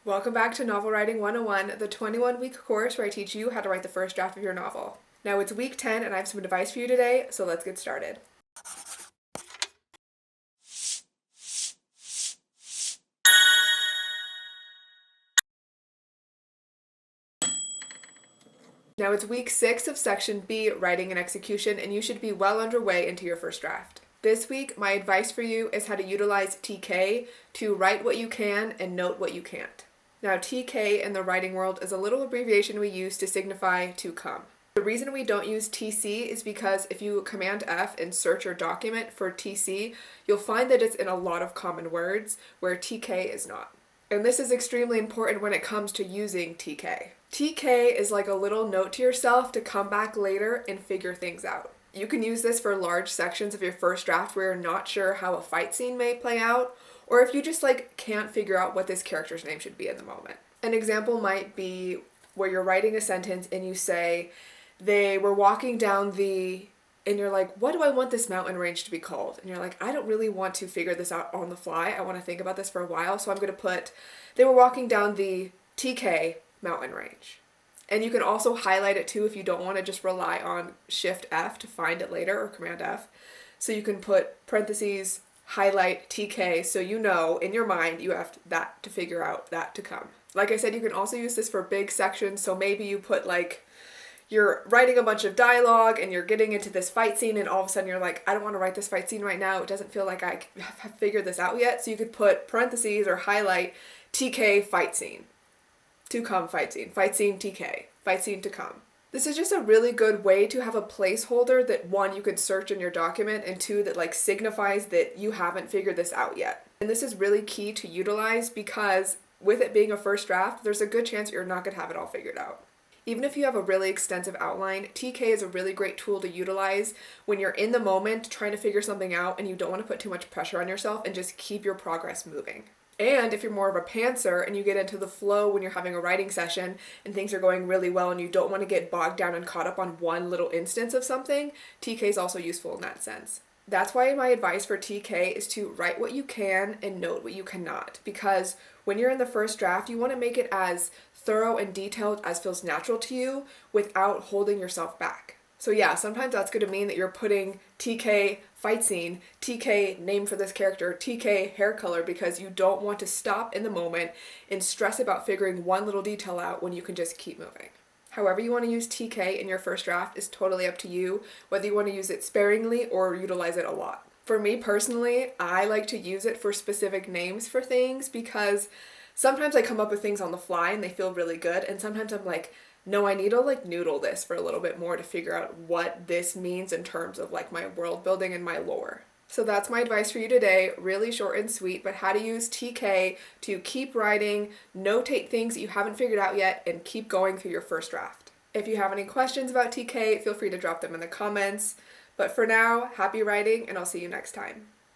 Welcome back to Novel Writing 101, the 21-week course where I teach you how to write the first draft of your novel. Now it's week 10 and I have some advice for you today, so let's get started. Now it's week 6 of section B, Writing and Execution, and you should be well underway into your first draft. This week, my advice for you is how to utilize TK to write what you can and note what you can't. Now, TK in the writing world is a little abbreviation we use to signify to come. The reason we don't use TC is because if you Command F and search your document for TC, you'll find that it's in a lot of common words where TK is not. And this is extremely important when it comes to using TK. TK is like a little note to yourself to come back later and figure things out. You can use this for large sections of your first draft where you're not sure how a fight scene may play out, or if you just can't figure out what this character's name should be in the moment. An example might be where you're writing a sentence and you say, they were walking down the, and you're like, what do I want this mountain range to be called? And you're like, I don't really want to figure this out on the fly. I want to think about this for a while. So I'm going to put, they were walking down the TK mountain range. And you can also highlight it too if you don't want to just rely on Shift F to find it later, or Command F. So you can put parentheses, highlight TK, so you know in your mind you have that to figure out, that to come. Like I said, you can also use this for big sections. So maybe you put you're writing a bunch of dialogue and you're getting into this fight scene and all of a sudden you're like, I don't want to write this fight scene right now. It doesn't feel like I have figured this out yet. So you could put parentheses or highlight TK fight scene. To come fight scene TK, fight scene to come. This is just a really good way to have a placeholder that one, you can search in your document, and two, that signifies that you haven't figured this out yet. And this is really key to utilize because with it being a first draft, there's a good chance you're not going to have it all figured out. Even if you have a really extensive outline, TK is a really great tool to utilize when you're in the moment trying to figure something out and you don't want to put too much pressure on yourself and just keep your progress moving. And if you're more of a pantser and you get into the flow when you're having a writing session and things are going really well and you don't want to get bogged down and caught up on one little instance of something, TK is also useful in that sense. That's why my advice for TK is to write what you can and note what you cannot. Because when you're in the first draft, you want to make it as thorough and detailed as feels natural to you without holding yourself back. So yeah, sometimes that's going to mean that you're putting TK fight scene, TK name for this character, TK hair color, because you don't want to stop in the moment and stress about figuring one little detail out when you can just keep moving. However you want to use TK in your first draft is totally up to you, whether you want to use it sparingly or utilize it a lot. For me personally, I like to use it for specific names for things because sometimes I come up with things on the fly and they feel really good, and sometimes I'm like, no, I need to noodle this for a little bit more to figure out what this means in terms of my world building and my lore. So that's my advice for you today, really short and sweet, but how to use TK to keep writing, notate things that you haven't figured out yet, and keep going through your first draft. If you have any questions about TK, feel free to drop them in the comments. But for now, happy writing, and I'll see you next time.